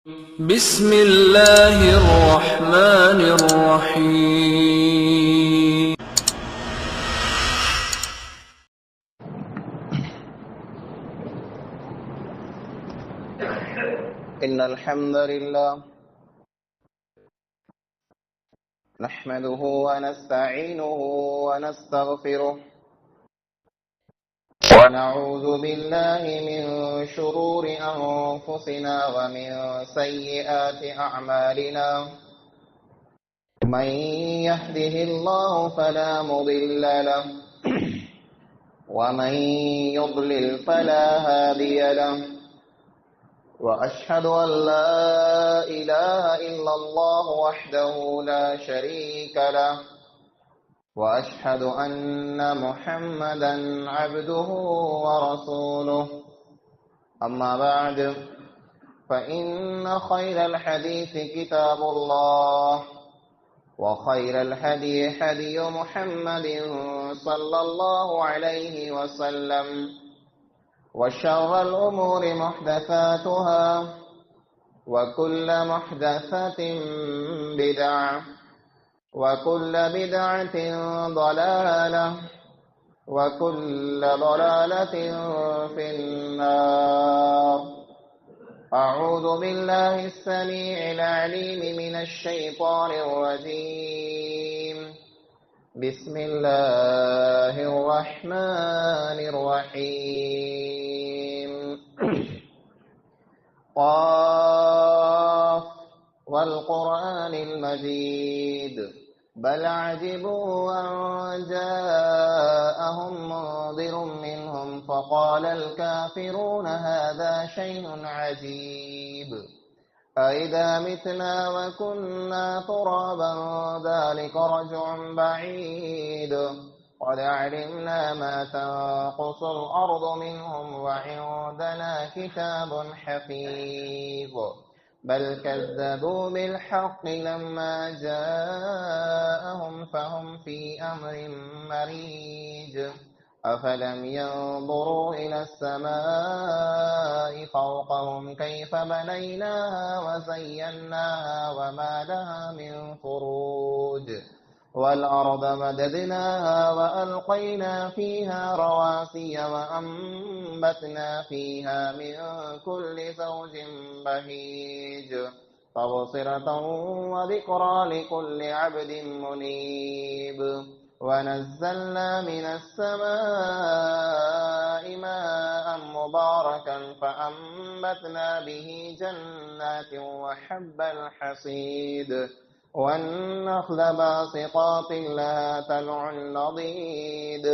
بسم الله الرحمن الرحيم. إن الحمد لله نحمده ونستعينه ونستغفره ونعوذ بالله من شرور أنفسنا ومن سيئات أعمالنا. من يهده الله فلا مضل له ومن يضلل فلا هادي له. وأشهد أن لا إله إلا الله وحده لا شريك له وأشهد أن محمدا عبده ورسوله. أما بعد فإن خير الحديث كتاب الله وخير الهدي هدي محمد صلى الله عليه وسلم وشر الأمور محدثاتها وكل محدثة بدعة وكل بدعة ضلالة وكل ضلالة في النار. أعوذ بالله السميع العليم من الشيطان الرجيم. بسم الله الرحمن الرحيم. قاف والقرآن المجيد بل عجبوا أن جاءهم منذر منهم فقال الكافرون هذا شيء عجيب أإذا متنا وكنا ترابا ذلك رجع بعيد قد علمنا ما تنقص الأرض منهم وعندنا كتاب حفيظ بل كذبوا بالحق لما جاءهم فهم في أمر مريج. أفلم ينظروا إلى السماء فوقهم كيف بنيناها وزيناها وما لها من فروج والأرض مددناها وألقينا فيها رواسي وأنبتنا فيها من كل زوج بهيج تبصرة وذكرى لكل عبد منيب. ونزلنا من السماء ماء مباركا فأنبتنا به جنات وحب الحصيد والنخل باسقات لها طلع نضيد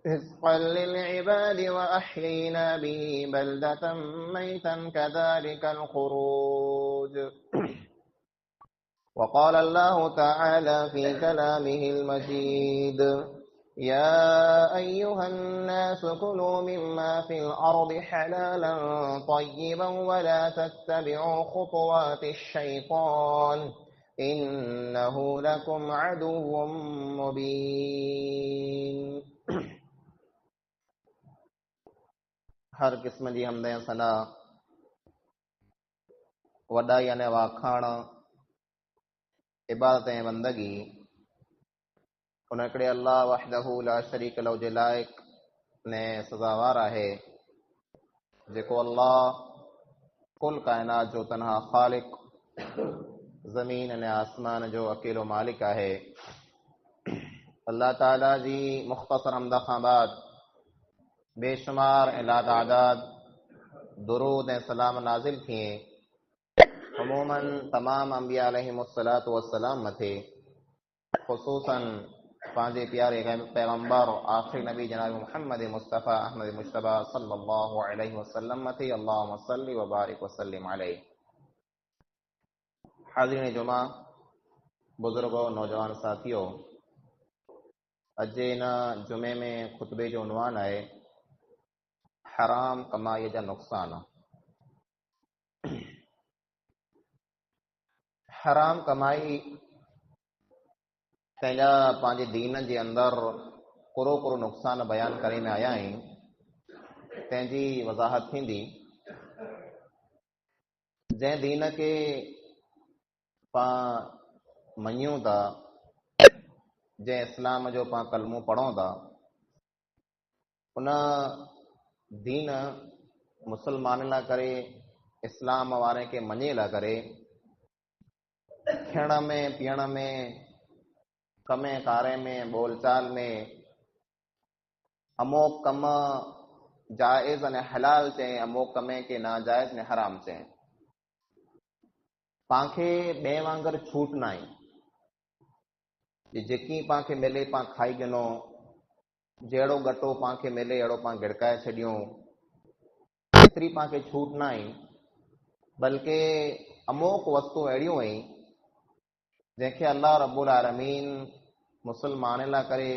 رزقا للعباد وأحيينا به بلدة ميتا كذلك الخروج. وقال الله تعالى في كلامه المجيد يا أيها الناس كلوا مما في الأرض حلالا طيبا ولا تتبعوا خطوات الشيطان إنه لكم عدو مبين. हर किस्म जी हमदे सना वॾाई अने वाखाण इबादत ऐं बंदगी उन हिकिड़े अल्लाह वहदहू ला शरीक लहू जे लाइक़ ने सज़ावार आहे जेको अल्लाह कुल काइनात जो तनहा ख़ालिक ज़मीन अने आसमान जो अकेलो मालिक आहे। अल्लाह ताला जी मुख़्तसर हमद खां बाद बेशुमार ऐं लातादाद दुरूद ऐं सलाम नाज़िल थिए अमूमन तमाम अंबिया अलैहिमुस्सलातु वस्सलाम मथे ख़ुसूसन पंहिंजे प्यारे पैगंबर आखिरी नबी जनाब मुहम्मद मुस्तफ़ा अहमद मुश्तबा सल्लल्लाहु अलैहि वसल्लम मथे अल्लाहुम्मा सल्लि व बारिक वसल्लिम अलैहि। हाज़रीन जुमा, बुजुर्गो, नौजवान साथियों, अॼु इन जुमे में खुतबे जो उनवान आहे हराम कमाईअ जा नुक़सान। हराम कमाई तंहिंजा पंहिंजे दीन जे अंदरि कुरो कुरो नुक़सान बयानु करे में आया आहिनि। तंहिंजी वज़ाहत थींदी जंहिं दीन खे पां मञूं था, जंहिं इस्लाम जो पां कलमो पढ़ूं था, उन दीन मुसलमान लाइ करे, इस्लाम वारे खे मञे लाइ करे थियण में, पीअण में, कमे कारे में, बोलचाल में अमोक कम जाइज़ अने हलाल चए, अमोक कमे खे नाजाइज़ ने हराम चए। पांखे ॿिए वांगुरु छूट न आहे, जेकी पांखे मिले पां खाई गिनो, जहिड़ो गटो पांखे मिले अहिड़ो पां गिड़काए छॾियूं, एतिरी पांखे छूट न आहे। बल्कि अमोक वस्तु अहिड़ियूं आहिनि जंहिंखे अल्लाह रब्बुल आलमीन मुसलमान लाइ करे,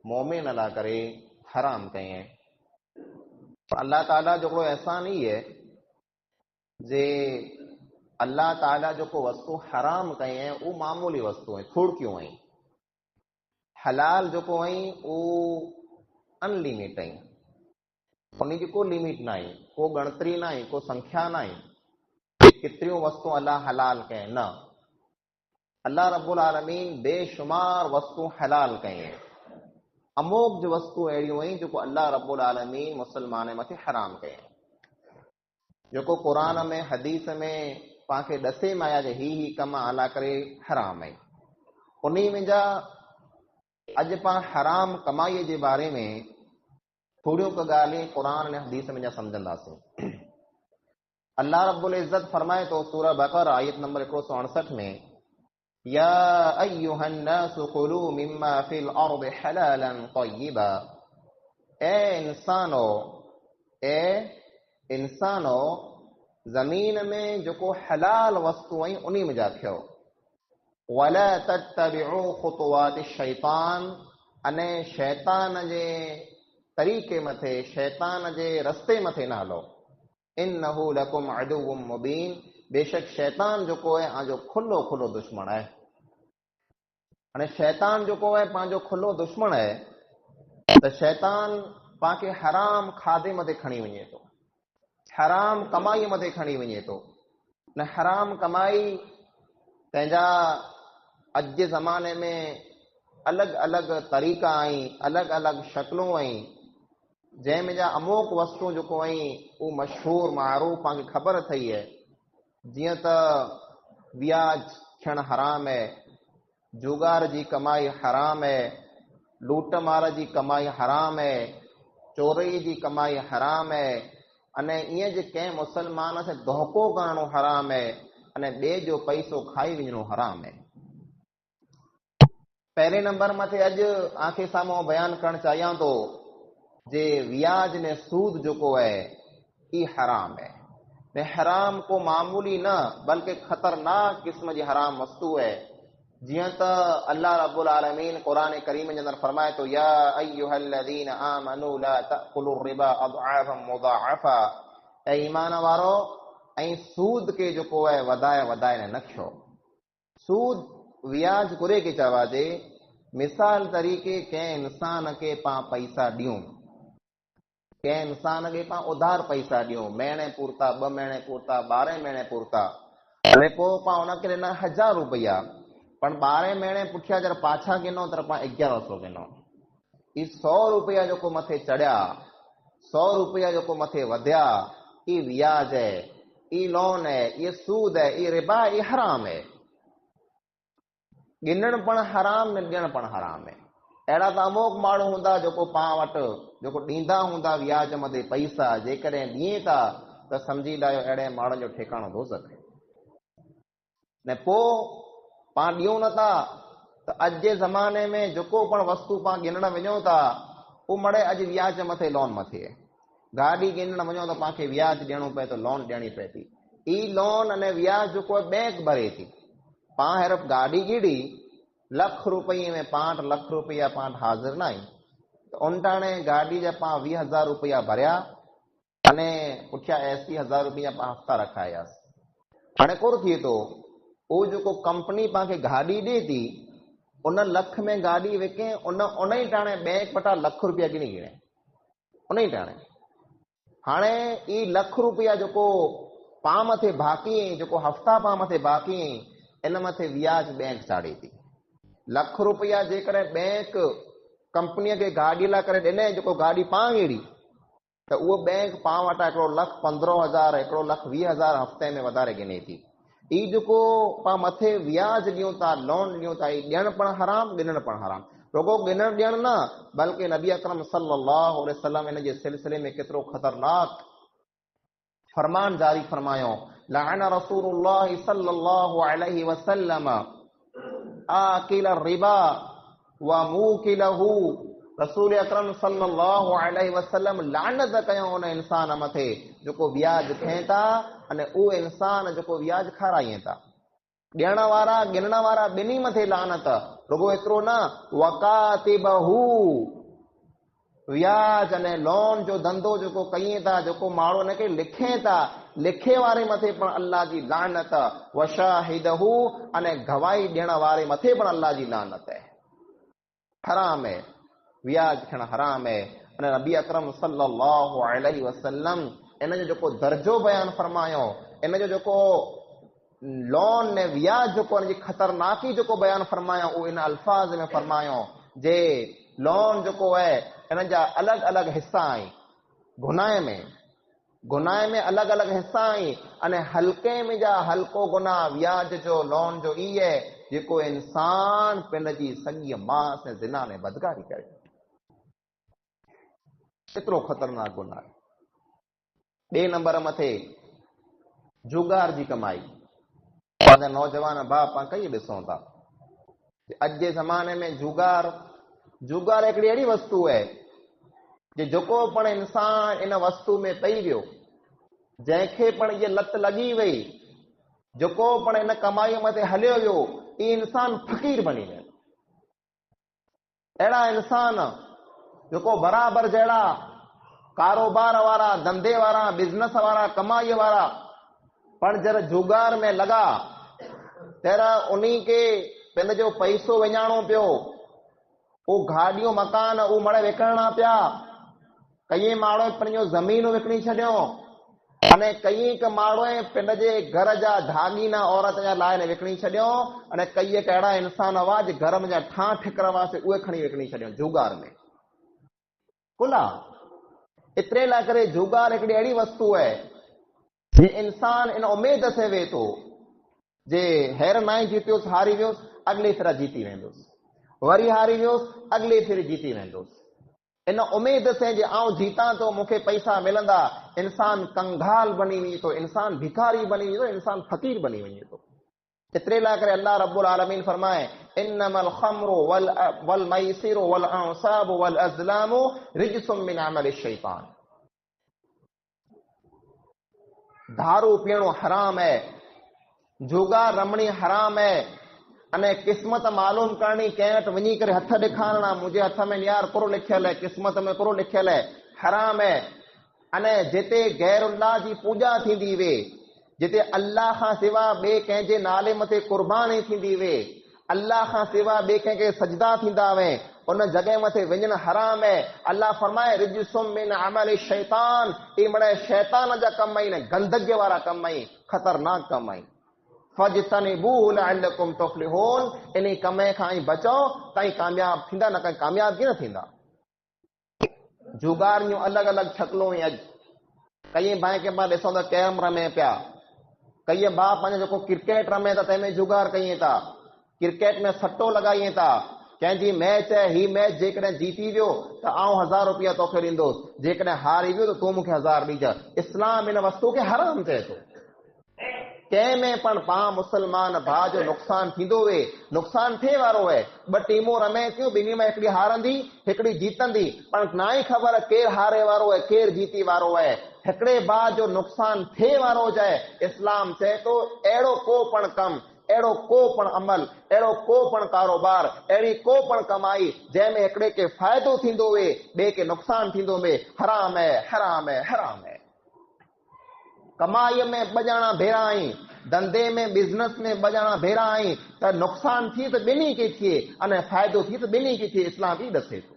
मोमिन लाइ करे हराम कई है। अल्लाह ताला जो एहसान ही है जे अल्लाह ताला जो वस्तु हराम कई है वो मामूली वस्तु है, थोड़कियूं आई। हलाल जो आई वो अनलिमिट आई, उनकी को लिमिट ना आई, को गणतरी ना आई, को संख्या ना आई कितरियों वस्तु अल्लाह हलाल कहे न। अल्लाह रब्बुल आलमीन बेशुमार वस्तु हलाल कई है। अमोक जो वस्तु अहिड़ियूं आहिनि जो अल्लाह रब्बुल आलमीन मुसलमान मथे हराम कई है, जो कुरान में हदीस में पांखे दसे माया जे ही कम अला करे हराम है। उन्हीं में जा अज पां हराम कमाई के बारे में थोड़ियों का गाली कुरान ने हदीस में जा समझंदासीं। अल्लाह रब्बुल इज्जत फरमाए तो सूरह बकरा आयत नंबर 168 में, या अय्युहन नासु कुलू मिम्मा फिल अर्दि हलालन तय्यिबा, ए इंसानो जमीन में जो हलाल वस्तु आई उन्हीं में जा थियो। वला तत्तबिउ खुतुवाति शैतान, अने शैतान जे तरीके मथे, शैतान जे रस्ते मथे ना हलो। इन्नहु लकुम अदुव्वुम मुबीन, बेशक शैतान जो है आजो खुलो खुलो दुश्मन है। अने शैतान जो है पांजो खुलो दुश्मन है, तो शैतान पाके हराम खादे मथे खणी वञे तो, हराम कमाई मथे खणी वञे तो। न हराम कमाई तंहिंजा अज जे ज़माने में अलग अलग तरीक़ा आई, अलग अलग शक्लों आई, जंहिंमें जा अमोक वस्तु जो आई वो मशहूर मारूफ पांखे ख़बर थई है। जीअं त ब्याज थियण हराम है, जुगार जी कमाई हराम है, लूट मार जी कमाई हराम है, चोरी जी कमाई हराम है, अने इएं जे कंहिं मुसलमान से धोखो करणो हराम है, अने ॿिए जो पैसो खाई वञणो हराम है। पहले नंबर मथे अज आंखे साम्हूं बयान करण चाहियां तो जे व्याज ने सूद जो है ये हराम है। ने हराम को मामूली न बल्कि खतरनाक किस्म जी हराम वस्तु है। जियां त अल्लाह रब्बुल आलमीन कुरान करीम जे अंदर फरमाए तो, या अय्युहल्लज़ीन आमनू ला तअकुलुर रिबा अदआफन मुदाअफा, ए ईमान वारो ऐं सूद के जो है वधाए वधाए न खयो। सूद व्याज कुरे के चवाजे, मिसाल तरीके कंहिं इंसान के पां पैसा ॾियूं, कंहिं इंसान के पां उधार पैसा ॾियूं, महीने पूरता, 2 महीने पूरता, 12 महीने पूरता, अने पोइ पां उनखे ॾिना 1000 रुपया, पण 12 महीने पुठिया जर पाछा गिनो त पां 1100 गिनो। ई 100 रुपया जो मथे चढ़िया, 100 रुपया जो मथे वधिया, ई व्याज है, ई लोन है, ये सूद है, ये रिबा, ये हराम है। गिनण पण हराम न ॾियण पण हराम है। अहिड़ा त अमोक माण्हू हूंदा जो पां वटि जो ॾींदा हूंदा व्याज मथे पैसा, जेकॾहिं ॾिए था त सम्झी लाहियो अहिड़े माण्हुनि जो ठिकाणो दोज़ख है। ने पोइ पां ॾियूं नथा त अॼु जे ज़माने में जेको पण वस्तु पां गिनण वञूं था वो मड़े अॼु व्याज मथे लोन मथे है। गाॾी गिनण वञो त पांखे व्याज ॾियणो पए थो, लोन ॾियणी पए थी। ई लोन अने व्याज जो बैंक भरे थी। पां हिरफ गाॾी गिड़ी लख रुपये में 5 लाख रुपया पां हाज़िर न आई, तो उनटाणे गाड़ी जा पां 20,000 रुपया भरिया, अने पुठिया 80,000 रुपया पां हफ्ता रखायास। हाणे कोर थिए तो वो जो कंपनी पांखे गाड़ी ॾे थी, उन लख में गाड़ी विके, उन ही टाणे बैंक वटा लख रुपया गिणी गिणे, उन ही टाणे। हाणे ई लख रुपया जो पाण मथे बाक़ी जेको हफ़्ता पाण मथे बाक़ी इन मथे व्याज बैंक चाढ़े थी। लख रुपया जेकॾहिं बैंक कंपनीअ खे गाॾीअ लाइ करे ॾिने, जेको गाॾी पाण अहिड़ी, त उहो बैंक पाण वटां 1,15,000 1,20,000 हफ़्ते में वधारे गिने थी। ई जेको पाण मथे व्याज ॾियूं था, लोन ॾियूं था, ई ॾियणु पण हराम, ॾिनणु पण हराम। रुगो गिनणु ॾियणु न, बल्कि नबी अकरम सल्लल्लाहु अलैहि वसल्लम इन जे सिलसिले में केतिरो ख़तरनाक फरमान जारी फरमायो। लअन रसूलुल्लाह सल्लल्लाहु अलैहि वसल्लम आकिल रिबा व मूकिलहू। रसूल अकरम सल्लल्लाहु अलैहि वसल्लम लानत कयो उन इंसान मथे जेको व्याज खणे था अने उहे इंसान जेको व्याज खाराइनि था। ॾियण वारा गिनण वारा ॿिन्ही मथे लानत। रुगो एतिरो न, वकातिबहू, व्याज अने लोन जो धंधो जेको कईं था, जेको माण्हू हुनखे लिखे था, लिखे वारे मथे पण अल्लाह जी लानत। वशाहिदहू, अने गवाही ॾियण वारे मथे पण अल्लाह जी लानत है। हराम है, व्याज खणणु हराम है। अने नबी अकरम सल्लल्लाहु अलैहि वसल्लम इन जो जेको दर्जो बयान फरमायो, इन जो जेको लोन ने व्याज जेको इन जी ख़तरनाकी जेको बयान फरमायो, उहो इन अल्फाज में फरमायो जे लोन जेको है इन जा अलॻि अलॻि हिस्सा आहिनि। गुनाह में अलॻि अलॻि हिस्सा आहिनि। अने हल्के में जा हल्को गुनाह व्याज जो, लोन जो ई है जेको इंसान पंहिंजी सॼी मां से ज़िना ने बदकारी करे। एतिरो ख़तरनाक गुनाह आहे। ॿिए नंबर मथे जुगार जी कमाई। पंहिंजा नौजवान भाउ पाण कई ॾिसूं था अॼु जे ज़माने में जुगार हिकिड़ी अहिड़ी वस्तु है कि जेको पण इंसान इन वस्तु में पई वियो, जंहिंखे पण इहा लत लॻी वई, जेको पण इन कमाईअ मथे हलियो वियो, ई इंसान फ़क़ीर बणी वियो। अहिड़ा इंसान जेको बराबरि जहिड़ा कारोबार वारा, धंधे वारा, बिज़नेस वारा, कमाईअ वारा, पण जर जुगार में लॻा तेरा उन्हीं खे पंहिंजो पैसो विञाइणो पियो। वो गाॾियूं मकान वो मड़े विकिणणा पिया। कई माण्हू पंहिंजो ज़मीन विकिणी छॾियो, अने कई माण्हू पंहिंजे घर जा दागीना औरत जा लाइ विकिणी छॾियो। अने कई अहिड़ा इंसान हुआ जो घर में जा ठा ठिकर हुआसीं उहे खणी विकिणी छॾियो जुगार में। कुला एतिरे लाइ करे जुगार हिकिड़ी अहिड़ी वस्तु है जे इंसान इन उमेद से वे थो जे हेर नाई जीतियोसि, हारी वियोसि, अॻिले फिर जीती वेंदुसि, वरी हारी वियोसि, अॻिले फिर जीती वेंदुसि। इन उमेद से जे आउं जीतां तो, मूंखे पैसा मिलंदा, इंसान कंगाल बनी वञे थो, इंसान भिखारी बनी वञे थो, इंसान फ़क़ीर बनी वञे थो। एतिरे लाइ करे अल्लाह रब्बुल आलमीन फरमाए, इन्नमल खम्रु वल मैसिरु वल अंसाबु वल अज़लामु रिजसुम मिन अमलि शैतान। दारू पीअणो हराम है, जुगार रमणी हराम है। अने क़िस्मत मालूम करणी, कंहिं वटि वञी करे हथ ॾेखारणा, मुंहिंजे हथ में यार कोरो लिखियल है, क़िस्मत में कोरो लिखियल है, हराम है। अने जिते गैरुल्लाह जी पूॼा थींदी वे, जिते अल्लाह खां सिवा ॿिए कंहिंजे नाले मथे कुर्बानी थींदी वे, अल्लाह खां सिवा ॿिए कंहिंखे सजदा थींदा वे, उन जगह मथे वञणु हराम है। अल्लाह फरमाए रिजसुम मिन अमलि शैतान, ई मड़े शैतान जा कम आहिनि, गंदगी वारा कम आहिनि, ख़तरनाक कम आहिनि। फजतनिबूहु लअल्लकुम तुफ्लिहून, इन कमे खां बचो, कहीं कामयाब थींदा, न कहीं कामयाब न थींदा। जुगार जूं अलॻि अलॻि शक्लूं अॼु कई भाई के पाण ॾिसो त कैरम रमे पिया, कई भाउ पंहिंजो जेको क्रिकेट रमे था तंहिंमें जुगार कयूं था, क्रिकेट में सट्टो लॻायूं था। कंहिंजी मैच है, ही मैच जेकॾहिं जीती वियो त आउं 1000 रुपया तोखे ॾींदुसि, जेकॾहिं हारी वियो त तूं मूंखे 1000 ॾिजां। इस्लाम इन वस्तु खे हराम चए थो। कंहिंमें पण पाण मुस्लमान भाउ जो नुक़सान थींदो वे, नुक़सान थिए वारो है। ॿ टीमूं रमे थियूं, ॿिन्ही में हिकिड़ी हारंदी, हिकिड़ी जीतंदी, पण ना ई ख़बर केरु हारे वारो है, केरु जीती वारो है। हिकिड़े भाउ जो नुक़सान थिए वारो हुजे, इस्लाम चए थो अहिड़ो को पण कमु, अहिड़ो को पण अमल, अहिड़ो को पण कारोबार, अहिड़ी को पण कमाई जंहिंमें हिकिड़े खे फ़ाइदो थींदो वे, ॿिए खे नुक़सान थींदो वे, हराम है, हराम है, हराम है। कमाईअ में ॿ ॼणा भेरा आहिनि, धंधे में बिज़नेस में ॿ ॼणा भेरा आहिनि, त नुक़सान थिए त ॿिन्ही खे थिए, अने फ़ाइदो थिए त ॿिन्ही खे थिए, इस्लाम ई ॾसे थो।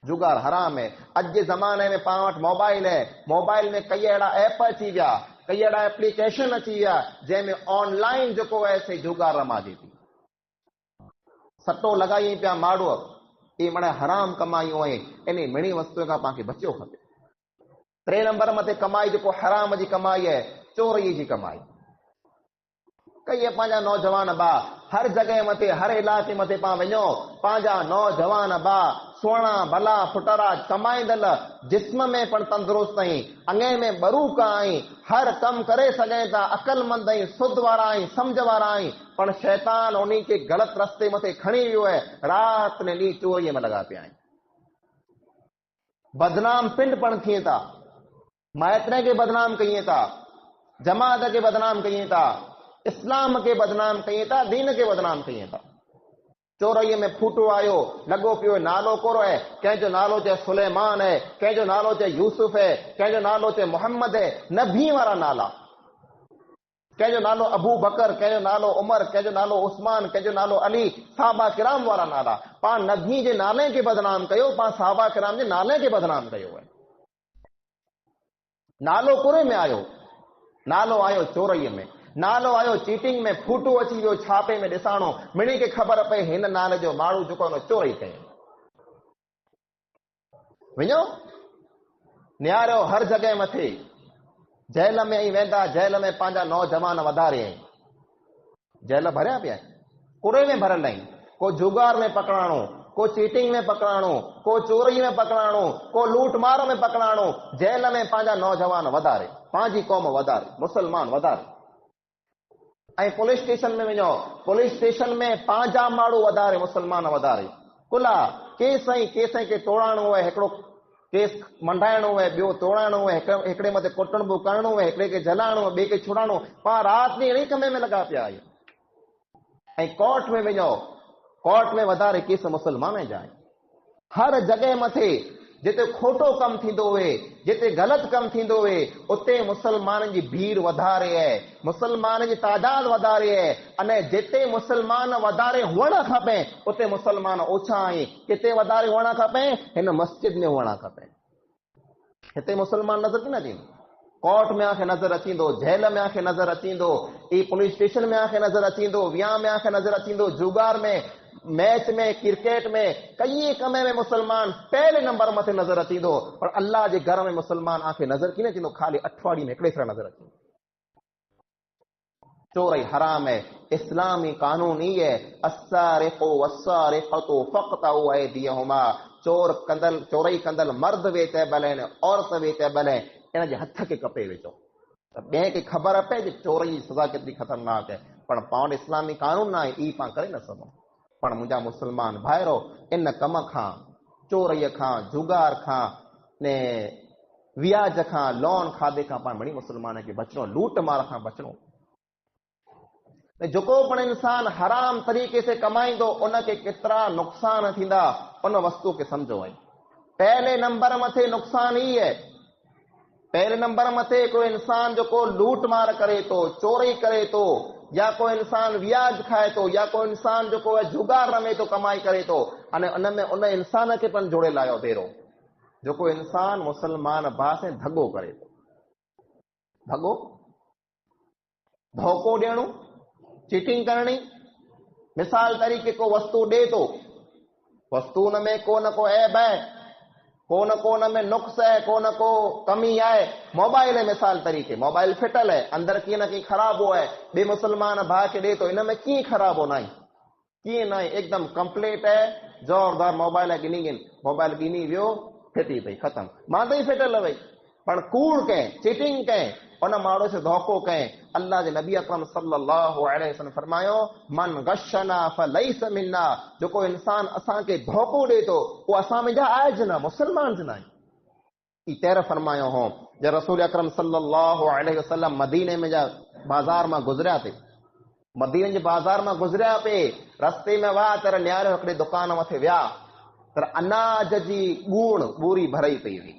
जुगार हराम है। अॼु जे ज़माने में पाण वटि मोबाइल है, मोबाइल में कई अहिड़ा ऐप अची विया, कई अहिड़ा एप्लीकेशन अची विया जंहिंमें ऑनलाइन जेको आहे से जुगार रमाजे थी, सट्टो लॻाई पिया माण्हू। इहे माना हराम कमायूं आहिनि। इन मिणी वस्तुअ खां पाण खे बचियो खपे। 3 नंबर मथे कमाई जेको हराम जी कमाई है, चोरीअ जी कमाई। कई पंहिंजा नौजवान भाउ हर जगह मथे, हर इलाइक़े मथे पाण वञो, पंहिंजा नौजवान भाउ सुहिणा भला फुटरा कमाईंदल, जिस्म में पण तंदुरुस्त आई, अंगे में बरूक आई, हर कम करे सघे था, अकलमंद आई, सुध वारा आई, सम्झ वारा आई, पण शैतान उन्हीं के गलत रस्ते मथे खणी वियो है। रात ने ॾींहुं चोरीअ में लॻा पिया आहिनि। बदनाम पिंड पण थिए था, माइटने के बदनाम कहिए था, जमात के बदनाम कहिए था, इस्लाम के बदनाम कहिए था, दीन के बदनाम कहिए था। चोरईअ में फूटो आयो, लॻो पियो नालो कोरो है, कंहिंजो नालो चए सुलेमान है, कंहिंजो नालो चए यूसुफ है, कंहिंजो नालो चए मोहम्मद है, नबी वारा नाला, कंहिंजो नालो अबू बकर, कंहिंजो नालो उमर, कंहिंजो नालो उस्मान, कंहिंजो नालो अली, साहबा किराम वारा नाला। पाण नबी जे नाले के बदनाम कयो, पाण साहबा किराम जे नाले के बदनाम कयो है। नालो कुरे में आयो, नालो आयो चोरईअ में, नालो आयो चीटिंग में, फूटो अची वियो छापे में ॾिसाणो, मिणी खे ख़बर पए हिन नाले जो माण्हू जेको आहे चोरी कई। वञो नियारियो हर जगह मथे, जेल में ई वेंदा, जेल में पंहिंजा नौजवान वधारे आहिनि, जेल भरिया पिया आहिनि, कुड़े में भरियल आहिनि। को जुगार में पकड़ाणो, को चीटिंग में पकड़ाणो, को चोरी में पकड़ाणो, को लूट मार में पकड़ाणो, जेल में पंहिंजा नौजवान वधारे, पंहिंजी क़ौम वधारे, मुसलमान वधारे। ऐं पुलिस स्टेशन में वञो, पुलिस स्टेशन में पंहिंजा माण्हू वधारे, मुसलमान वधारे। कुला केस ऐं खे तोड़ाइणो आहे, हिकिड़ो केस मंडाइणो आहे, ॿियो तोड़ाइणो आहे, हिकिड़े मथे कुटणबो करणो आहे, हिकिड़े खे जलाइणो आहे, ॿिए खे छुड़ाइणो। पाण राति ॾींहुं अहिड़ी कमे में लॻा पिया आहियूं। ऐं कोर्ट में वञो, कोर्ट में वधारे केस मुसलमान जा आहिनि। हर जगह मथे जिते खोटो कम थींदो हुए, जिते गलत कम थींदो हुए, उते मुसलमान जी भीड़ वधारे है, मुसलमान जी तादाद वधारे है। अने जिते मुसलमान वधारे हुअण खपे, उते मुसलमान ओछा आहिनि। किथे वधारे हुअण खपे? हिन मस्जिद में हुअण खपे। हिते मुसलमान नज़र किन अचींदो? कोर्ट में आंखे नज़र अचींदो, जेल में आंखे नज़र अचींदो, ई पुलिस स्टेशन में आंखे नज़र अचींदो, वियांह में आंखे नज़र अचींदो, जुगार में, मैच में, क्रिकेट में, कई कमे में मुसलमान पहले नंबर मथे नज़र अचींदो। पर अल्लाह जे घर में मुसलमान आंखे नज़र किन अचींदो? खाली अठवाड़ी में हिकिड़े सां नज़र अचींदो। चोरी हराम है। इस्लामी कानून ही है, अस्सारिक़ु वस्सारिक़तु फ़क़्तउ अयदियहुमा। चोर कंदल, चोरी कंदल मर्द वेतैबल आहिनि, औरत वेतैबल आहिनि, इन जे हथ खे कपे वेचो। त ॿिए खे ख़बर पए जे चोरी जी सज़ा केतिरी ख़तरनाक है। पर पाण इस्लामी कानून न आहे, ई पाण करे न सघूं। पण मुंहिंजा मुसलमान भाइरो, इन कम खां, चोरीअ खां, जुगार खां, ने व्याज खां, लोन खाधे खां पाण वणी मुसलमान खे बचणो, लूट मार खां बचणो। जेको पण इंसान हराम तरीक़े से कमाईंदो, उनखे केतिरा नुक़सान थींदा, उन वस्तु खे समझो। है पहले नंबर मथे नुक़सान ही है। पहले नंबर मथे कोई इंसान जेको लूट मार करे तो, चोरी करे तो, या कोई इंसान व्याज खाए तो, या कोई इंसान जेको है जुगार रमे तो, कमाई करे तो, अने उन में उन इंसान खे पण जोड़े लायो भेरो। जेको इंसान मुसलमान भाउ से धगो करे तो, धगो, धोखो ॾियणो, चीटिंग करनी। मिसाल तरीके को वस्तु दे तो, वस्तु उन में को न को ऐब है, को न को उन में नुक्स है, को न को कमी है। मोबाइल है मिसाल तरीके, मोबाइल फिटल है, अंदर की न की खराब हो है, बे मुसलमान भाई के दे तो इन में की खराब हो नहीं, की नहीं, एकदम कंप्लीट है, जोरदार मोबाइल है। गिनी गिन मोबाइल गिनी वियो, फिटी पई, खत्म, मां ही फिटल वही। पर कूड़ कहें, चीटिंग कहें, उन माण्हू से धोखो कहें। अल्लाह जे नबी अकरम सल्लल्लाहु अलैहि वसल्लम फरमायो, मन गशना फलैस मिन्ना। जेको इंसान असांखे धोखो ॾे तो, वो असां में जा आहे ज न, मुसलमान ज न आहे। ई तैर फरमायो हो जब रसूल अकरम सल्लल्लाहु अलैहि वसल्लम मदीने में जा बाजार में गुजरिया थे, मदीने जे बाजार में गुजरिया पे, रस्ते में विया तर न्यारो हिकिड़े दुकान मथे विया, तर अनाज जी ॻूण ॿूरी भरई पई हुई,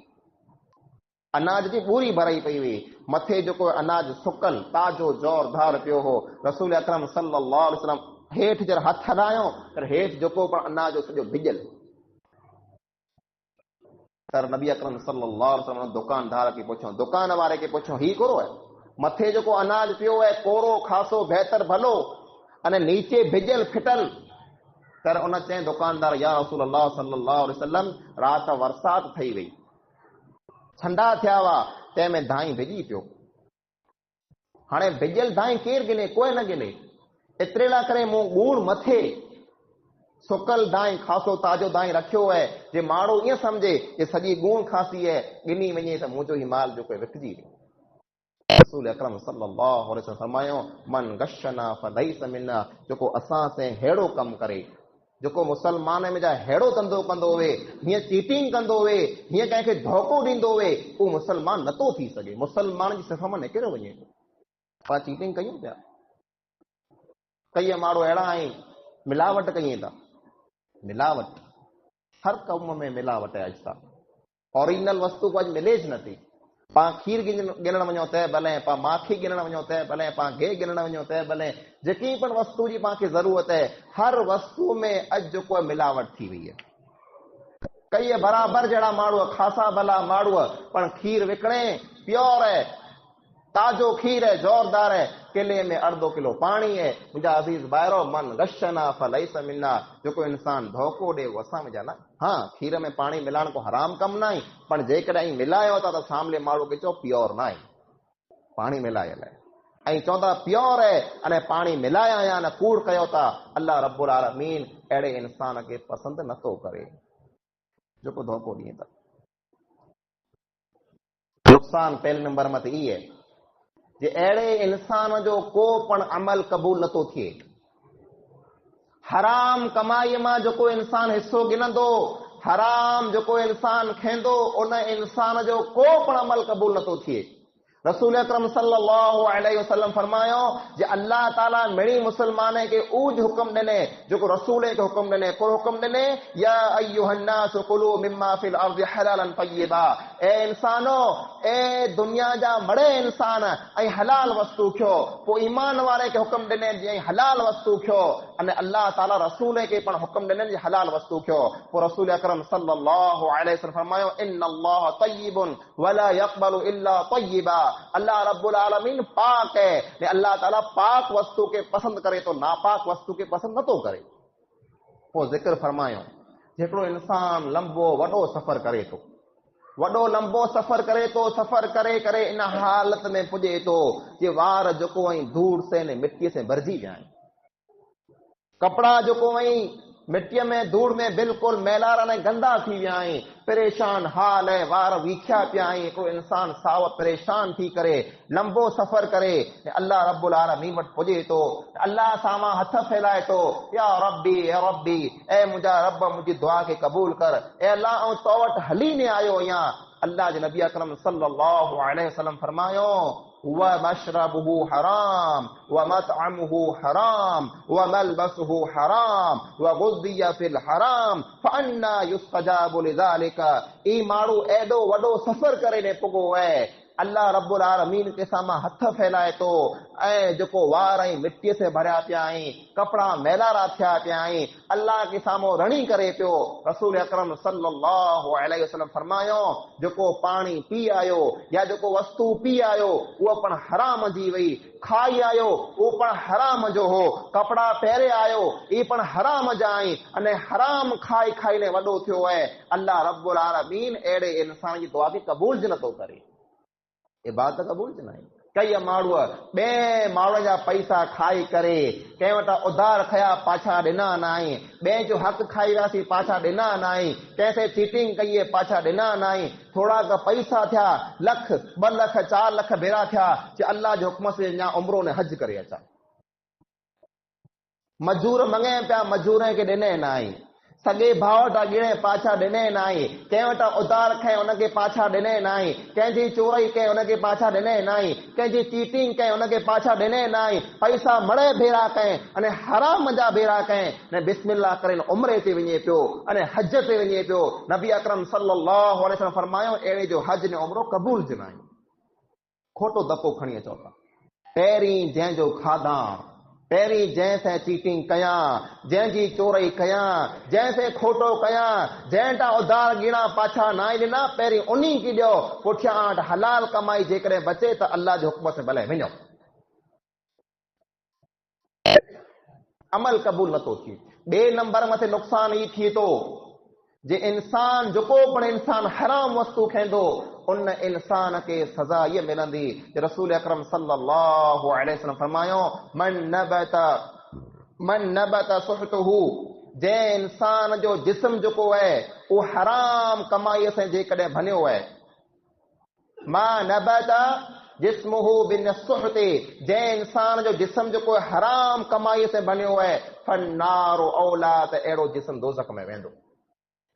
अनाज जी ॿूरी भरई पई हुई। मथे जेको अनाज सुकल ताज़ो जोरदार पियो हो। रसूल अकरम सल्लल्लाहु अलैहि वसल्लम हेठि जर हथ हलायो तर हेठि जेको पण अनाज सॼो भिॼल। तर नबी अकरम सल्लल्लाहु अलैहि वसल्लम दुकानदार खे पुछो, दुकान वारे खे पुछो, ही कोरो है मथे जेको अनाज पियो है कोरो खासो बहितर भलो अने नीचे भिजल फिटल? तर उन चई दुकानदार, या रसूल अल्लाह सल्लल्लाहु अलैहि वसल्लम, रात बरसात थई वई, ठंडा थिया हुआ, तंहिंमें दाई भिजी पियो। हाणे भिजल दाई केरु गिने? कोई न गिने। एतिरे लाइ करे मूं ॻूण मथे सुकल दाई खासो ताजो दाई रखियो है जे माण्हू ईअं सम्झे कि सॼी ॻूण खासी है, गिनी वञे त मुंहिंजो ही माल जेको विकिजी वियो। रसूल अकरम सल्लल्लाहु अलैहि वसल्लम फरमायो, मन गशना फलैस मिन्ना, जेको असां से हेड़ो कमु करे, जेको मुसलमान में जा हेड़ो धंधो कंदो हुए, हीअं चीटिंग कंदो हुए, हीअं कंहिंखे धोखो ॾींदो हुए, उहो मुसलमान नथो थी सघे। मुसलमान जी सिफ़ में निकिरो वञे थो। पाण चीटिंग कयूं पिया, कई माण्हू अहिड़ा आहिनि मिलावट कयूं था। मिलावट हर कम में मिलावट है। अॼु ओरिजिनल वस्तु को अॼु मिलेज नथी। पाण खीर गिनण वञो त भले, पाण माखी गिनण वञो त भले, पाण गिह गिनण वञो त भले, जेकी पण वस्तु जी पाण खे ज़रूरत है, हर वस्तु में अॼु जेको मिलावट थी वई है। कई बराबर जहिड़ा माण्हू, खासा भला माण्हू, पण खीर विकणे प्योर है, ताजो खीर है, जोरदार है, किले में अर्धो किलो पानी है। मुंहिंजा अज़ीज़ भाइरो, मन गशना फलैस मिन्ना, जेको इंसान धोखो ॾे उहो असां में जा न। हाँ, खीर में पानी मिलाइण को हराम कम ना आहे, पण जेकॾहिं मिलायो था त सामने माण्हू खे चओ प्योर ना आहे, पानी मिलायल है, ऐं चवंदा प्योर है अने पानी मिलाया या न कूड़ कयो था। अल्लाह रब्बुल आलमीन अहिड़े इंसान खे पसंदि नथो करे जेको धोखो ॾिए था। नुक़सान पहले नंबर में त ई है जे अहिड़े इंसान जो को पण अमल क़बूल नथो थिए। हराम कमाईअ मां जेको इंसान हिस्सो गिनंदो, हराम जेको इंसान खेंदो, उन इंसान जो को पण अमल क़बूल नथो थिए। रसूल अकरम सल्लल्लाहु अलैहि वसल्लम फरमायो जे अल्लाह ताला मिड़ी मुसलमान के ऊज हुक्म ॾिने जेको रसूल के हुक्म ॾिने। को हुक्म ॾिने, या अय्युहन्नास कुलू मिम्मा फिल अर्ज़ि हलालन तय्यिबा, ए इंसानो, ए दुनिया जा बड़े इंसान ऐं हलाल वस्तु खो। पोइ ईमान वारे के हुक्म ॾिने जे हलाल वस्तु खो, अने अल्लाह ताला रसूल के पण हुक्म ॾिने जे हलाल वस्तु खो। पोइ रसूल अकरम सल्लल्लाहु अलैहि वसल्लम फरमायो, इन्नल्लाह तय्यिबुन वला यक़बलु इल्ला तय्यिबा, अल्लाह रब्बुल आलमीन पाक है, ने अल्लाह ताला पाक वस्तु के पसंद करे तो नापाक वस्तु के पसंद नथो करे। पोइ जिक्र फरमायो, जेकड़ो इंसान लंबो वडो सफर करे तो, वडो लंबो सफर करे तो, सफर करे करे इन हालत में पुजे तो कि वार जेको ऐं धूड़ से ने मिट्टी से भरजी विया आहिनि, कपड़ा जेको ऐं मिट्टीअ में धूड़ में बिल्कुल मैलार ने गंदा थी विया आहिनि, परेशान हाल है, वार वीखिया पिया आहिनि। को इंसान साव परेशान थी करे लंबो सफर करे अल्लाह रब्बुल आलमीन वटि पुजे तो, अल्लाह सामा हथ फैलाए तो, या रब्बी या रब्बी, ए मुंहिंजा रब मुंहिंजी दुआ खे क़बूल कर, ए अल्लाह ऐं तो वटि हली ने आयो या। अल्लाह जे नबी अकरम सल्लल्लाहु अलैहि वसल्लम फरमायो, व मशरबुहु हराम व मतअमुहु हराम व मलबसुहु हराम व गुज़िया फिल हराम फअन्ना युस्तजाबु लिज़ालिका। ई माण्हू एॾो वॾो सफ़र करे ने पुॻो है, अल्लाह रब्बुल आलमीन के सामा हथ फैलाए तो, ऐं जेको वार ऐं मिट्टीअ से भरिया पिया आहिनि, कपड़ा मैलारा थिया पिया आहिनि, अल्लाह के साम्हूं रणी करे पियो। रसूल अकरम सल्लल्लाहु अलैहि वसल्लम फरमायो, जेको पाणी पी आयो या जेको वस्तु पी आयो उहो पण हराम जी वई, खाई आयो उहो पण हराम जो हो, कपड़ा पहिरे आयो ई पण हराम जा आहिनि, अने हराम खाई खाई ने वॾो थियो है। अल्लाह रब्बुल आलमीन अहिड़े इंसान जी दुआ खे क़बूल ज नथो करे, इबादत क़बूल ज न आहे। कई माण्हू ॿिए माण्हू जा पैसा खाई करे कंहिं वटां उधार खया पाछा ॾिना न आहे, ॿिए जो हक़ खाई वियासीं पाछा ॾिना न आहे, कंहिंसे चीटिंग कई पाछा ॾिना न आहे, थोड़ा का पैसा थिया, लख 2 लख 4 लख भेरा थिया, जे अल्लाह जे हुक्म से अञा उमरो ने हज करे अचा। मजूर मंगे पिया, मजूर के ॾिने न आहे, सगे भाव वटां गिणे पाछा ॾिने न आहे, कंहिं वटां उधार खए उनखे पाछा ॾिने न आहे, कंहिंजी चोरी कए उनखे पाछा ॾिने न आहे, कंहिंजी चीटिंग कए उनखे पाछा ॾिने न आहे, पैसा मड़े भेरा कए अने हराम जा भेरा कए ने बिस्मिल्लाह करे उमरे ते वञे पियो अने हज ते वञे पियो। नबी अकरम सल्लल्लाहु अलैहि वसल्लम फरमायो, अहिड़े जो हज ने उमरो क़बूल ज न आहे। खोटो दफ़ो खणी अचो था। पहिरीं जंहिंजो खाधा पहिरीं जंहिंसे चीटिंग कयां, जंहिंजी चोरई कयां, जंहिंसे खोटो कयां, जंहिंटा उधार गिणा पाछा ना ॾिना, पहिरीं उन्ही खे ॾियो, पुठियां हलाल कमाई जेकॾहिं बचे त अल्लाह जे हुक्म से भले वञो। अमल क़बूल नथो थिए। ॿिए नंबर मथे नुक़सान ई थिए थो जे इंसान जेको पण इंसान हराम वस्तु खाईंदो उन इंसान खे सज़ा ये मिलंदी। रसूल अकरम सल्लल्लाहु अलैहि वसल्लम फरमायो मन नबत सुहतहू, जे इंसान जो जिस्म जेको है वो हराम कमाई से जेकॾहिं बनियो है, मा नबत जिस्महू बिन सुहते, जे इंसान जो जिस्म जेको हराम कमाई से बनियो है, फन्नारु औला, त अहिड़ो जिस्म दोज़ख में वेंदो।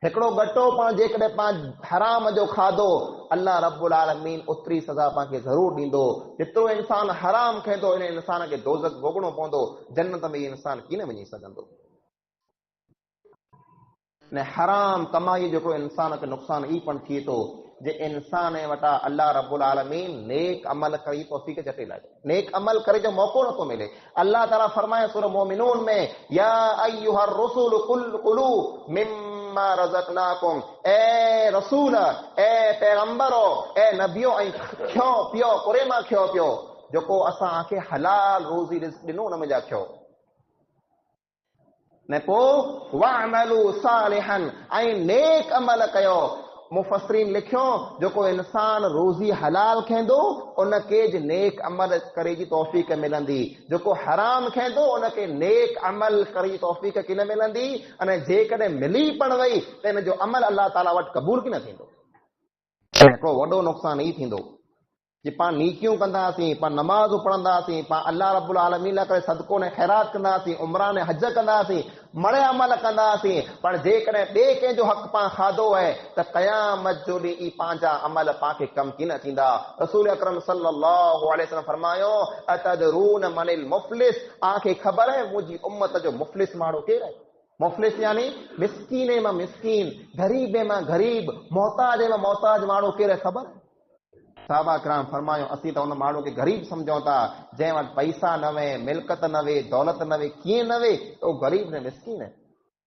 हिकिड़ो गटो पाण जेकॾहिं पाण हराम जो खाधो, अल्लाह रब्बुल आलमीन उतरी सज़ा पाण खे ज़रूर ॾींदो। जेतिरो इंसान हराम खाईंदो इन इंसान खे दोज़ख भोगणो पवंदो, जन्नत में इंसान कीअं वञी सघंदो। ने हराम कमाई जेको इंसान खे नुक़सान ई पण थिए थो जे इंसान वटा अल्लाह रब्बुल आलमीन नेक अमल करी तौफीक चटे लाए, नेक अमल करे जो मौको नथो मिले। अल्लाह ताला फरमाए सूरह मोमिनून में, या अय्युहर रसूल कुलू मिम्मा रज़क़नाकुम, ए रसूल, ए पैगंबरो, ए नबियो, ऐं खयो पियो कुरे मां खयो पियो जेको असां खे हलाल रोज़ी रिज़्क़ ॾिनो उन में जा खयो। ने पोइ वअमलू सालिहन, ऐं नेक अमल कयो। मुफ़स्सिरीन लिखियो जेको इंसान रोज़ी हलाल खाईंदो उनखे ज नेक अमल करे जी तौफ़ीक मिलंदी, जेको हराम खाईंदो उनखे नेक अमल करे जी तौफ़ीक किन मिलंदी। अने जेकॾहिं मिली पण वई त इन जो अमल अल्लाह ताला वटि क़बूल कीन थींदो। हिकिड़ो वॾो नुक़सान ई थींदो कि पाण नीकियूं कंदासीं, पाण नमाज़ पढ़ंदासीं, पाण अल्लाह रब्बुल आलमीन लाइ करे सदको ने ख़ैरात कंदासीं, उमरा ने हज कंदासीं, मड़े अमल कंदासीं, पर जेकॾहिं ॿिए कंहिंजो हक़ पाण खाधो आहे त क़यामत जो ॾींहुं ई पंहिंजा अमल पाण खे कमु कीन थींदा। रसूल अकरम सल्लल्लाहु अलैहि वसल्लम फरमायो, अतदरून मनिल मुफ़लिस, आंखे ख़बर आहे मुंहिंजी उम्मत जो मुफ़लिस माण्हू केरु आहे। मुफ़लिस यानी मिस्कीन मां मिस्कीन, ग़रीब मां ग़रीब, मोहताज मां मोहताज माण्हू केरु आहे ख़बर? साहबा किराम फरमायो, असीं त उन माण्हू खे ग़रीब सम्झूं था जंहिं वटि पैसा न वे, मिल्कत न वे, दौलत न वे, कीअं न वे त उहो ग़रीब न मिस्कीन आहे।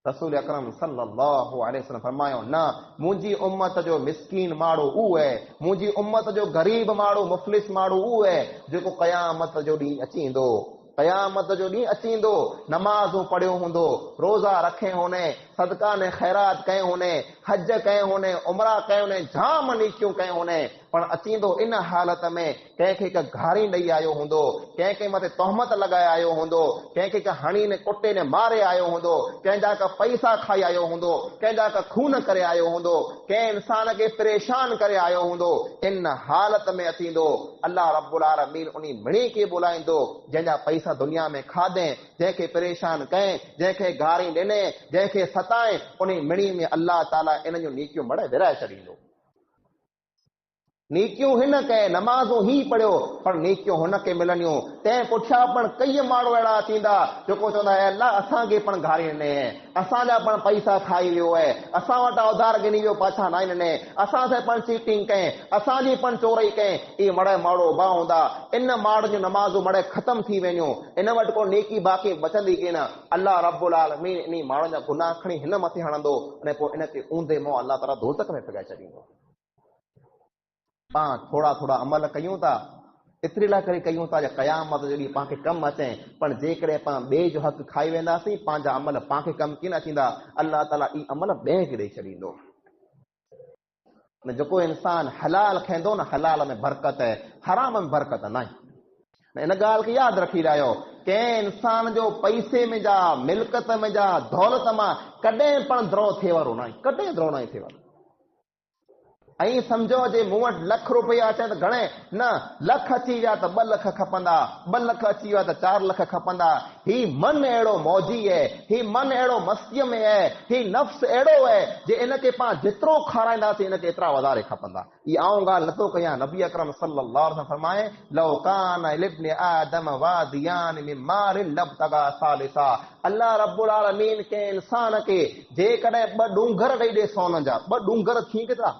रसूल अकरम सल्लल्लाहु अलैहि वसल्लम फरमायो, न, मुंहिंजी उम्मत जो मिस्कीन माण्हू उहो आहे, मुंहिंजी उम्मत जो ग़रीब माण्हू मुफ़लिस माण्हू उहो आहे जेको क़यामत जो ॾींहुं अची ईंदो। क़यामत जो ॾींहुं अची ईंदो, नमाज़ूं पढ़ियो हूंदो, रोज़ा रखे होने, सदका ने ख़ैरात कए होने, हज कए होने, उमरा कए होने, जाम नेकियूं कए होने, पर अचींदो इन हालत में कंहिंखे का घारी ॾेई आयो हूंदो, कंहिंखे मथे तहमत लॻाए आयो हूंदो, कंहिंखे का हणी ने कुटे ने मारे आयो हूंदो, कंहिंजा का पैसा खाई आयो हूंदो, कंहिंजा का खून करे आयो हूंदो, कंहिं इंसान खे परेशान करे आयो हूंदो। इन हालत में अचींदो, अल्लाह रब्बुल आलमीन उन मिणी खे बुलाईंदो जंहिंजा पैसा दुनिया में खाधे, जंहिंखे परेशान कए, जंहिंखे गारी ॾिने, जंहिंखे सताए, उन मिणी में अल्लाह ताला इन जूं नेकियूं मड़े विराए छॾींदो। नेकियूं हिन कए, नमाज़ूं ही पढ़ियो, पर नेकियूं हुनखे मिलंदियूं। तंहिं पुठियां पण कई माण्हू अहिड़ा थींदा जेको चवंदा अल्लाह असांखे पण गारी ॾिने, असांजा पण पैसा खाई वियो आहे, असां वटां उधार गिनी वियो पाछा न ॾिने, असां सां पण चीटिंग कए, असांजी पण चोरई कए। इहे मड़े माण्हू उभा हूंदा, इन माण्हू जूं नमाज़ूं मड़े ख़तम थी वेंदियूं, इन वटि को नेकी बाक़ी बचंदी की न। अल्लाह रब्बुल आलमीन इन माण्हुनि जा गुनाह खणी हिन मथे हणंदो अने पोइ इनखे ऊंधे मुंहुं अल्लाह ताला दोज़ख में पिघाए छॾींदो। पाण थोड़ा थोड़ा अमल कयूं था, एतिरे लाइ करे कयूं था जो क़यामत जो ॾींहुं पाण खे कमु अचे, पर जेकॾहिं पाण ॿिए जो हक़ खाई वेंदासीं पंहिंजा अमल पाण खे कमु कीन थींदा, अल्लाह ताला ई अमल ॿिए खे ॾेई छॾींदो। जेको इंसान हलाल खाईंदो न, हलाल में बरकत आहे, हराम में बरकत न आहे। इन ॻाल्हि खे यादि रखी रहियो, कंहिं इंसान जो पैसे में जा, मिल्कत में जा, दौलत मां कॾहिं पण द्रोह थिए वारो न आहे, कॾहिं द्रोह न थिए वारो। ऐं सम्झो जे मूं वटि लख रुपया अचे त घणे न, लख अची विया त 2 लख खपंदा, 2 लख अची विया त 4 लख खपंदा। ही मन अहिड़ो मौजी आहे, ही मन अहिड़ो मस्तीअ में आहे, ही नफ़्स अहिड़ो आहे जे इनखे पाण जेतिरो खाराईंदासीं इनखे एतिरा वधारे खपंदा। ई आऊं ॻाल्हि नथो कयां, नबी अकरम सल्लल्लाहु अलैहि वसल्लम फरमाए, लौ कान लिब्नि आदम वादियान मिन मालिन लब्तगा सालिसा। अल्लाह रब्बुल आलमीन के इंसान खे जेकॾहिं 2 डूंगर ॾेई ॾे सोन जा, 2 डूंगर थी केतिरा,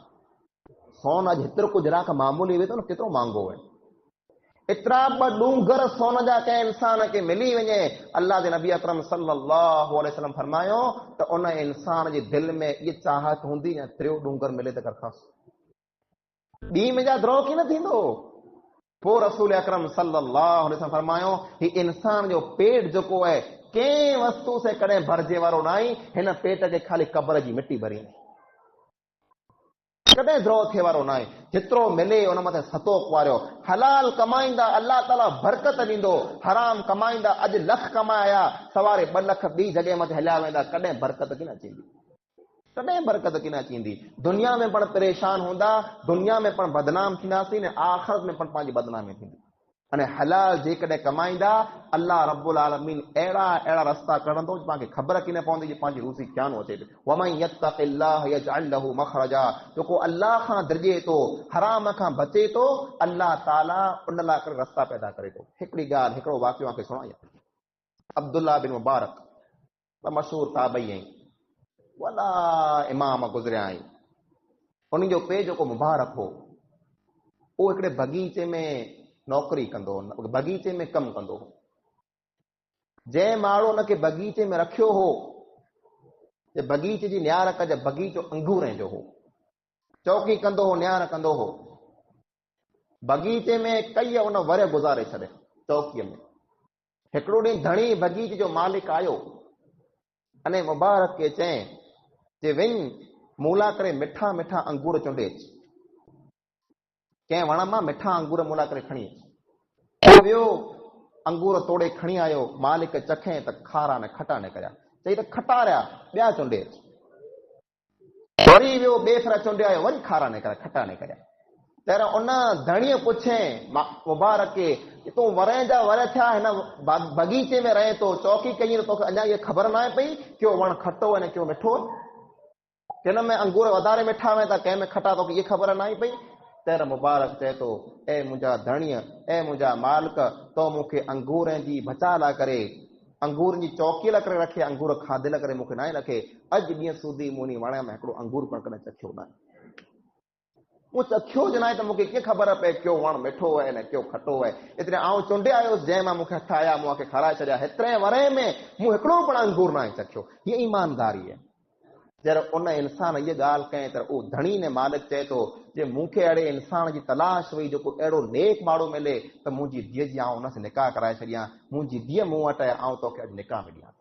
सोन अॼु हेतिरो कुझु राख मामूली वे थो न, केतिरो महांगो आहे। एतिरा ॿ डूंगर सोन जा कंहिं इंसान खे मिली वञे, अल्लाह जे नबी अकरम सल्लल्लाहु अलैहि वसल्लम फरमायो त उन इंसान जे दिलि में इहा चाहत हूंदी या टियों डूंगर मिले त करखास ॿी मुंहिंजा द्रोह कीअं न थींदो। पोइ रसूल अकरम सल्लल्लाहु अलैहि वसल्लम फरमायो ही इंसान जो पेट जेको आहे कंहिं वस्तु से कॾहिं भरिजे वारो न आहे, हिन पेट खे ख़ाली क़ब्र जी मिटी भरींदी, कॾहिं द्रोह थिए वारो न आहे। जेतिरो मिले उन मथे सतो कुआरियो, हलाल कमाईंदा अल्लाह ताला बरकत ॾींदो, हराम कमाईंदा अॼु लख कमाया सवारे 2 लख ॿी जॻह मथे हलिया वेंदा, कॾहिं बरकत कीन अचींदी, कॾहिं बरकत कीन अचींदी। दुनिया में पण परेशान हूंदा, दुनिया में पण बदनाम थींदासीं ने आख़िरत में पण पंहिंजी बदनामी थींदी। अने हलाल जेकॾहिं कमाईंदा अल्लाह रब्बुल आलमीन अहिड़ा अहिड़ा रस्ता कढंदो तव्हांखे ख़बर कीन पवंदी कि पंहिंजी रूसी क्यानो अचे। वमन यत्तक़िल्लाह यजअल लहू मखरजा, जेको अल्लाह खां डिॼे थो, हराम खां बचे थो, अल्लाह ताला उन लाइ करे रस्ता पैदा करे थो। हिकिड़ी ॻाल्हि, हिकिड़ो वाक़ियो तव्हांखे सुणायां। अब्दुल्लाह बिन मुबारक मशहूर ताबई आहिनि, वॾा इमाम गुज़रिया आहिनि। उन जो पे जेको मुबारक हो उहो हिकिड़े बगीचे में नौकरी कंदो हो, बगीचे में कमु कंदो हो। जंहिं माण्हू हुनखे बगीचे में रखियो हो, बगीचे जी नियार कजे, बगीचो अंगूरनि जो हो, चौकी कंदो हो, नियार कंदो हो। बगीचे में कई उन वरे गुज़ारे छॾे चौकीअ में। हिकिड़ो ॾींहुं धणी बगीचे जो मालिक आयो अने मुबारक खे चई जे वञ मूला करे मिठा मिठा अंगूर चुंडे अच, कंहिं वण मां मिठा अंगूर मूला करे खणी अच। वियो अंगूर तोड़े खणी आयो, मालिक चखे त खारा ने खटा ने कया, चई त खटा रहिया, ॿिया चुंडे अच। वरी वियो ॿिए फेरा चुंडे आयो, वरी खारा ने कया, खटा ने कया। तर उन धणीअ पुछे मुबारक खे तूं वरे जा वर थिया हिन बगीचे में रहे थो, चौकी कई त तोखे अञा इहा ख़बर न आहे पई कयो वण खटो आहे ने कयो मिठो आहे, किन में अंगूर वधारे मिठा आहिनि त कंहिं में खटा, तोखे इहा ख़बर न आहे पई। तर मुबारक चए थो ए मुंहिंजा धणीअ, ए मुंहिंजा मालिक, तो मूंखे अंगूरनि जी बचा लाइ करे, अंगूरनि जी चौकीअ लाइ करे रखे, अंगूर खाधे लाइ करे मूंखे न आहे रखे। अॼु ॾींहं सूदी मूं वण में हिकिड़ो अंगूर पण कॾहिं चखियो न आहे, मूं चखियो ज न आहे त मूंखे कीअं ख़बर पए कयो वण मिठो आहे न कयो खटो आहे। एतिरे आउं चुंडे आयुसि, जंहिं मां मूंखे हथ आया मूंखे खाराए छॾिया, हेतिरे वरे में मूं हिकिड़ो पण अंगूर न आहे चखियो। हीअ ईमानदारी आहे। जॾहिं उन इंसान इहा ॻाल्हि कई त उहो धणी ने मालिक चए थो जे मूंखे अहिड़े इंसान जी तलाश हुई जेको अहिड़ो नेक माण्हू मिले त मुंहिंजी धीअ जी आउं हुन सां निकाह कराए छॾियां, मुंहिंजी धीअ मूं वटि आहे, आउं तोखे अॼु निकाह में ॾियां।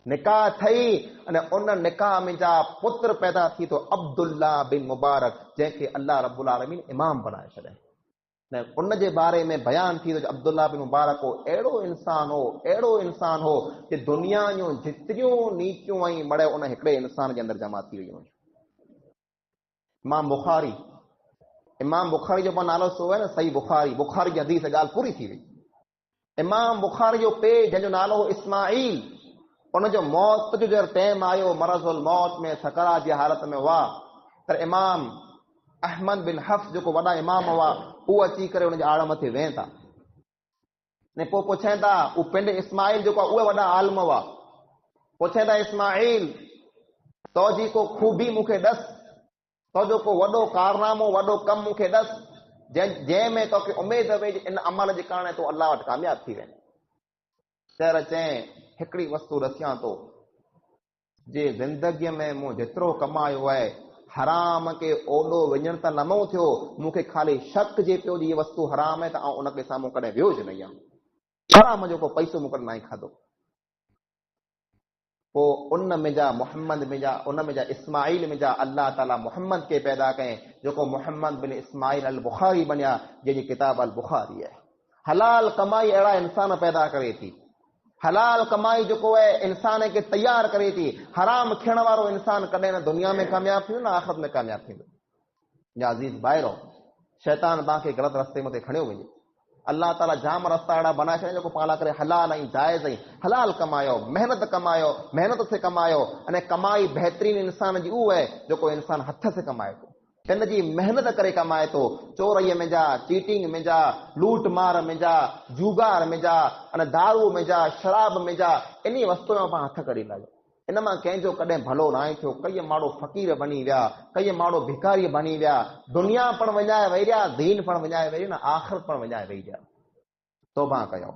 निकाह थई अने उन निकाह में जा पुत्र पैदा थी तो अब्दुल्ला बिन मुबारक, जंहिंखे अल्लाह रब्बुल आलमीन इमाम बनाए छॾिया। उन जे बारे में बयान थी तो अब्दुल्ला बिन मुबारक हो अहिड़ो इंसान हो कि दुनिया जूं जेतिरियूं नीतियूं ऐं मड़े उन हिकिड़े इंसान जे अंदरि जमा थी वियूं। इमाम बुखारी जो नालो सो आहे न, सही बुखारी, बुखारी जी हदीस ॻाल्हि पूरी थी वई। इमाम बुखारी जो पे जंहिंजो नालो हो इस्माईल, उनजो मौत जो जॾहिं टाइम आयो, मरज़ुल मौत में सकरात जी हालत में हुआ, त इमाम अहमद बिन हफ्स जेको वॾा इमाम हुआ उहो अची करे हुनजे आड़ मथे वेह था ने पोइ पुछनि था, उहो पिंड इस्माईल जेको आहे उहे वॾा आलम हुआ, पुछनि था इस्माईल तो जी को खूबी मूंखे ॾस, तो जो को वॾो कारनामो वॾो कमु मूंखे ॾस जंहिंमें तोखे उमेद हुए इन अमल जे कारण तूं अल्लाह वटि कामयाब थी वेंदे। चर चए हिकिड़ी वस्तु रखियां थो, जे ज़िंदगीअ में मूं जेतिरो कमायो आहे हराम के ओॾो वञण त न मूं थियो, मूंखे ख़ाली शक जे पियो जी इहा वस्तु हराम आहे त आउं उनखे साम्हूं कॾहिं वियो ज न आहियां, हराम जो को पैसो मूं कॾहिं न खाधो। पोइ उन में जा मोहम्मद में जा उन में जा इस्माईल में जा अल्लाह ताला मोहम्मद खे पैदा कयईं, जेको मोहम्मद बिन इस्माईल अल बुखारी बनिया, जंहिंजी किताब अल बुखारी आहे। हलाल कमाई अहिड़ा इंसान पैदा करे थी, हलाल कमाई जेको आहे इंसान खे तैयार करे थी। हराम थियण वारो इंसान कॾहिं न दुनिया में कामयाब थींदो न आख़िरत में कामयाब थींदो। या अज़ीज़ भाइरो, शैतान तव्हांखे ग़लति रस्ते मथे खणियो वञे। अल्लाह ताला जाम रस्ता अहिड़ा बनाए छॾिया जेको पाण करे हलाल ऐं जाइज़ ऐं हलाल कमायो, महिनत से कमायो। अने कमाई बहितरीन इंसान जी उहो आहे जेको इंसान हथ से कमाए थो, हिन जी महिनत करे कमाए थो। चोरीअ में जा, चीटिंग में जा, लूट मार में जा, जूगार में जा, अने दारू में जा, शराब में जा, इन वस्तु में पाण हथ कढी लाहियो। इन मां कंहिंजो कॾहिं भलो न आहे थियो। कई माण्हू फ़क़ीर बणी विया, कई माण्हू भिकारी बणी विया, दुनिया पण विञाए वेही रहिया, दीन पण विञाए वेही रहिया, आख़िरत पण विञाए वेही रहिया। तौबा कयो,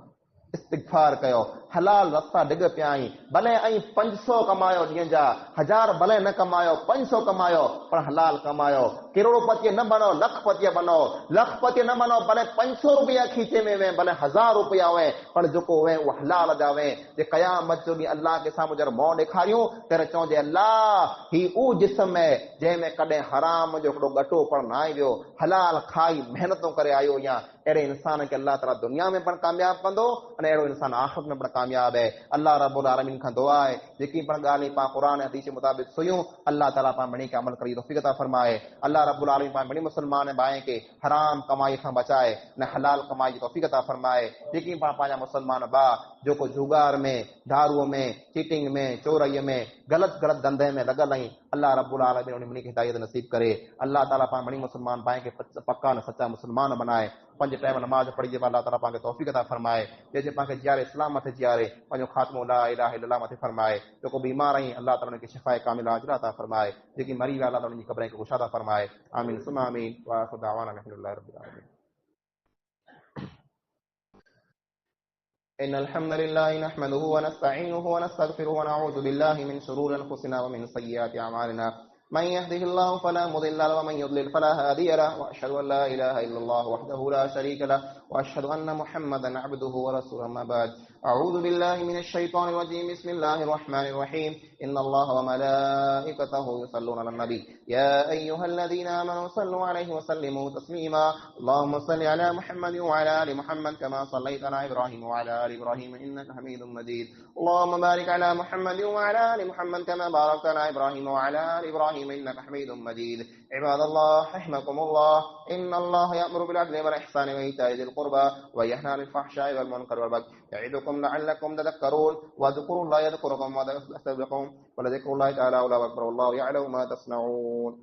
इस्तिग़फ़ार कयो, हलाल रस्ता डिग पिया आहीं। भले 500 कमायो ॾींहं जा, 1000 भले न कमायो, 500 कमायो, पर हलाल कमायो। करोड़पति न बनो, लखपति बनो, लखपति न बनो, भले 500 रुपया खीचे में वे, भले 1000 रुपया वे, पर जेको वे उहो हलाल जा वे। जे क़यामत जो ॾींहुं अल्लाह के साम्हूं जॾहिं मुंहुं ॾेखारियूं त चवंदे अल्लाह ही उहो जिस्म है जंहिंमें कॾहिं हराम जो हिकिड़ो गटो पण न आई वियो, हलाल खाई महिनतूं करे आयो या। अहिड़े इंसान खे अल्लाह ताला दुनिया में पण कामयाब कंदो अने अहिड़ो इंसान आख़िरत में पण कामयाब है। अल्लाह रब्बुल आलमीन खां दुआ आहे जेकी पण ॻाल्हि पाण क़ुरान हदीस जे मुताबिक़ सुयूं, अल्लाह ताला पाण बणी के अमल करी तौफ़ीक़ अता फरमाए। अल्लाह रब्बुल आलमीन पाण बणी मुसलमान भाई के हराम कमाई खां बचाए न हलाल कमाई जी तौफ़ीक़ अता फरमाए। जेकी पाण पंहिंजा मुसलमान भाउ जेको जुगार में, दारूअ में, चीटिंग में, चोरईअ में, गलत धंधे में लॻल आहिनि, अल्लाह रब्बुल आलमीन उन्हनि खे हिदायत नसीब करे। अल्लाह ताला पाण बणी मुसलमान भाई के पक्का न सच्चा मुसलमान बनाए। 5 टाइम नमाज पढ़ी जे अल्लाह ताला पाण खे तौफ़ीक़ अता फरमाए। जे पाण खे जियारे इस्लाम मथे जियारे, पंहिंजो ख़ात्मो ला इलाहा इल्लल्लाह मथे फरमाए। जेको बीमार आहिनि अल्लाह ताला उन्हनि खे शिफ़ाए कामिला अजर अता फरमाए। जेकी मरी विया अल्लाह ताला उन्हनि जी क़ब्रनि खे कुशादा फरमाए। आमीन सुम्मा आमीन। व आख़िरु दावाना अल्हम्दुलिल्लाहि रब्बिल आलमीन। إن الحمد لله نحمده ونستعينه ونستغفره ونعوذ بالله من شرور أنفسنا ومن سيئات أعمالنا من يهده الله فلا مضل له ومن يضلل فلا هادي له وأشهد أن لا إله إلا الله وحده لا شريك له وأشهد أن محمدا عبده ورسوله. أما بعد أعوذ بالله من الشيطان الرجيم. بسم الله الرحمن الرحيم. إن الله وملائكته يصلون على النبي يا أيها الذين آمنوا صلوا عليه وسلموا تسليما. اللهم صل على محمد وعلى آل محمد كما صليت على إبراهيم وعلى آل إبراهيم إنك حميد مجيد. اللهم بارك على محمد وعلى آل محمد كما باركت على إبراهيم وعلى آل إبراهيم إنك حميد مجيد. عباد الله رحمكم الله، إن الله يأمر بالعدل والإحسان وإيتاء ذي القربى وينهى عن الفحشاء والمنكر والبغي يعظكم لعلكم تذكرون. واذكروا الله يذكركم ولذكر الله تعالى أولى أكبر والله يعلم ما تصنعون.